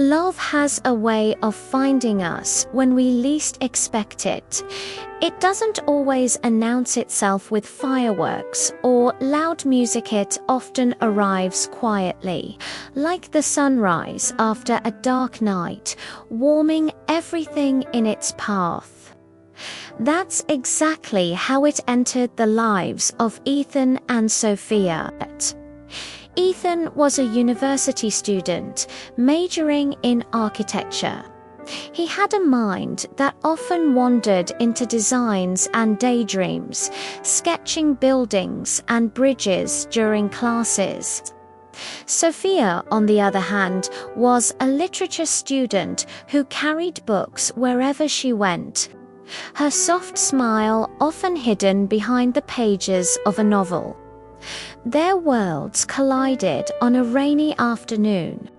Love has a way of finding us when we least expect it. It doesn't always announce itself with fireworks or loud music. It often arrives quietly, like the sunrise after a dark night, warming everything in its path. That's exactly how it entered the lives of Ethan and Sophia. Ethan was a university student, majoring in architecture. He had a mind that often wandered into designs and daydreams, sketching buildings and bridges during classes. Sophia, on the other hand, was a literature student who carried books wherever she went, her soft smile often hidden behind the pages of a novel. Their worlds collided on a rainy afternoon.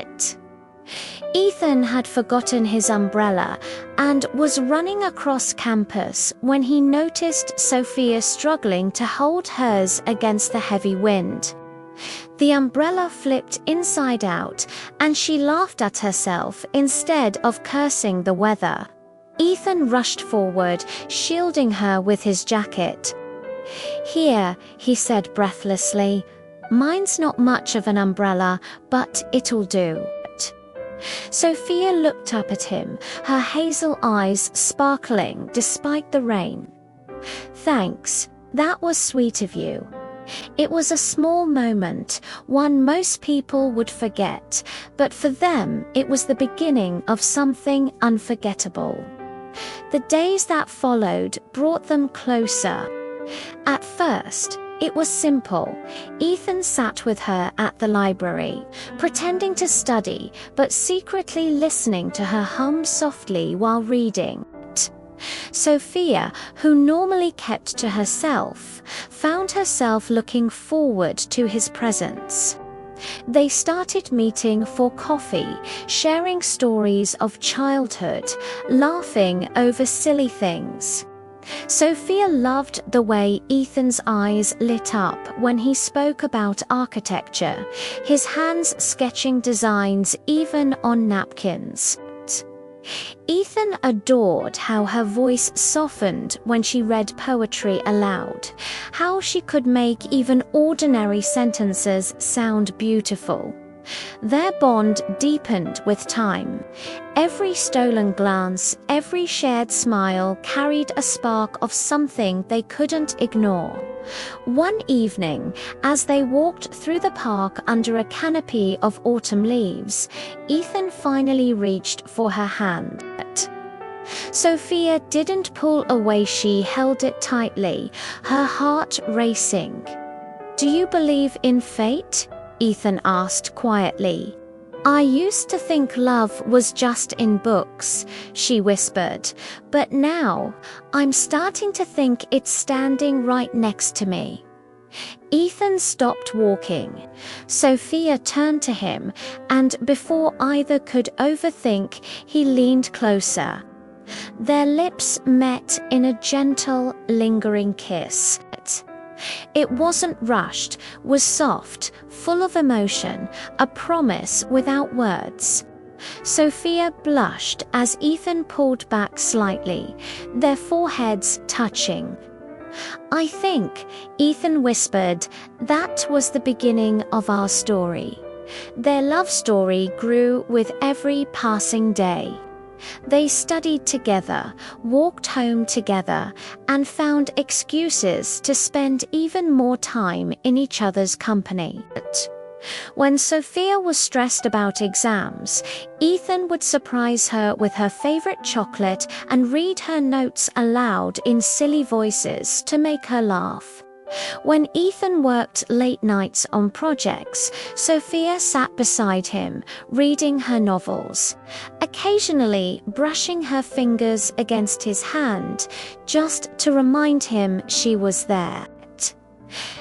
Ethan had forgotten his umbrella and was running across campus when he noticed Sophia struggling to hold hers against the heavy wind. The umbrella flipped inside out, and she laughed at herself instead of cursing the weather. Ethan rushed forward, shielding her with his jacket. "Here," he said breathlessly. "Mine's not much of an umbrella, but it'll do." Sophia looked up at him, her hazel eyes sparkling despite the rain. "Thanks, that was sweet of you." It was a small moment, one most people would forget, but for them it was the beginning of something unforgettable. The days that followed brought them closer. At first, it was simple. Ethan sat with her at the library, pretending to study, but secretly listening to her hum softly while reading. Sophia, who normally kept to herself, found herself looking forward to his presence. They started meeting for coffee, sharing stories of childhood, laughing over silly things. Sophia loved the way Ethan's eyes lit up when he spoke about architecture, his hands sketching designs even on napkins. Ethan adored how her voice softened when she read poetry aloud, how she could make even ordinary sentences sound beautiful. Their bond deepened with time. Every stolen glance, every shared smile carried a spark of something they couldn't ignore. One evening, as they walked through the park under a canopy of autumn leaves, Ethan finally reached for her hand. Sophia didn't pull away, she held it tightly, her heart racing. "Do you believe in fate?" Ethan asked quietly. "I used to think love was just in books," she whispered, "but now I'm starting to think it's standing right next to me." Ethan stopped walking. Sophia turned to him, and before either could overthink, he leaned closer. Their lips met in a gentle, lingering kiss. It wasn't rushed, was soft, full of emotion, a promise without words. Sophia blushed as Ethan pulled back slightly, their foreheads touching. "I think," Ethan whispered, "that was the beginning of our story." Their love story grew with every passing day. They studied together, walked home together, and found excuses to spend even more time in each other's company. When Sophia was stressed about exams, Ethan would surprise her with her favorite chocolate and read her notes aloud in silly voices to make her laugh. When Ethan worked late nights on projects, Sophia sat beside him, reading her novels, occasionally brushing her fingers against his hand, just to remind him she was there.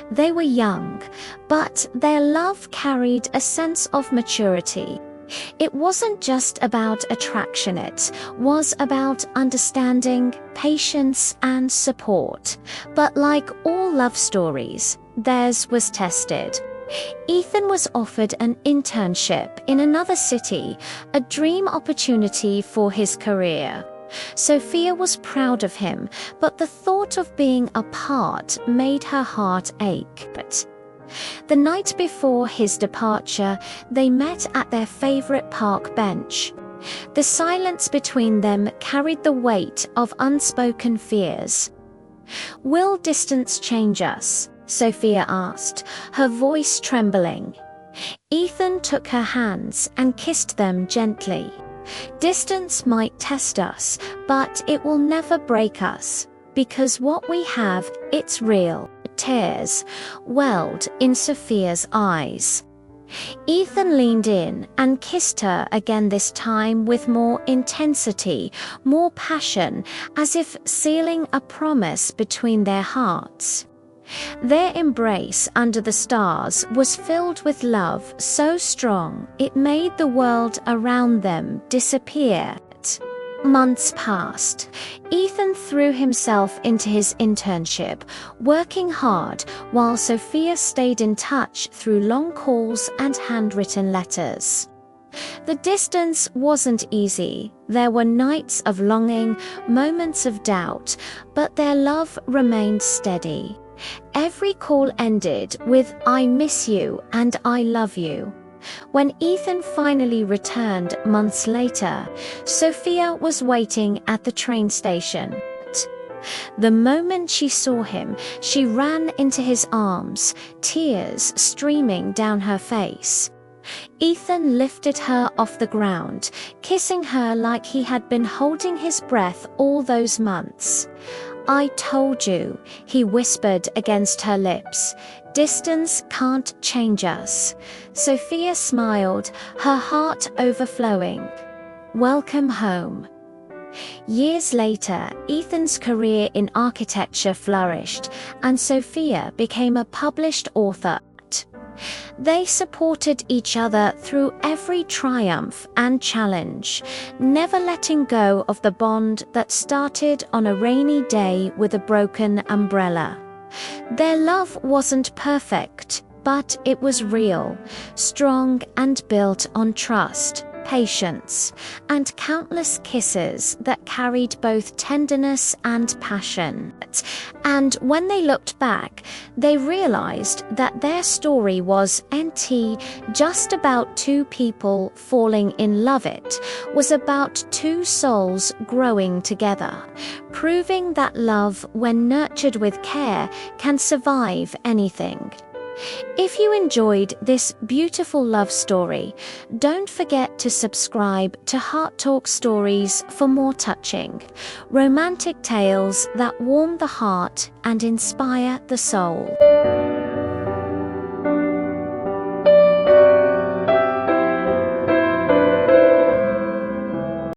They were young, but their love carried a sense of maturity. It wasn't just about attraction, it was about understanding, patience, and support. But like all love stories, theirs was tested. Ethan was offered an internship in another city, a dream opportunity for his career. Sophia was proud of him, but the thought of being apart made her heart ache. But the night before his departure, they met at their favorite park bench. The silence between them carried the weight of unspoken fears. "Will distance change us?" Sophia asked, her voice trembling. Ethan took her hands and kissed them gently. "Distance might test us, but it will never break us, because what we have, it's real." Tears welled in Sophia's eyes. Ethan leaned in and kissed her again, this time with more intensity, more passion, as if sealing a promise between their hearts. Their embrace under the stars was filled with love so strong it made the world around them disappear. Months passed. Ethan threw himself into his internship, working hard, while Sophia stayed in touch through long calls and handwritten letters. The distance wasn't easy. There were nights of longing, moments of doubt, but their love remained steady. Every call ended with "I miss you" and "I love you." When Ethan finally returned months later, Sophia was waiting at the train station. The moment she saw him, she ran into his arms, tears streaming down her face. Ethan lifted her off the ground, kissing her like he had been holding his breath all those months. "I told you," he whispered against her lips. "Distance can't change us." Sophia smiled, her heart overflowing. "Welcome home." Years later, Ethan's career in architecture flourished, and Sophia became a published author. They supported each other through every triumph and challenge, never letting go of the bond that started on a rainy day with a broken umbrella. Their love wasn't perfect, but it was real, strong, and built on trust, patience, and countless kisses that carried both tenderness and passion. And when they looked back, they realized that their story wasn't just about two people falling in love. It was about two souls growing together, proving that love, when nurtured with care, can survive anything. If you enjoyed this beautiful love story, don't forget to subscribe to HeartTalk Stories for more touching, romantic tales that warm the heart and inspire the soul.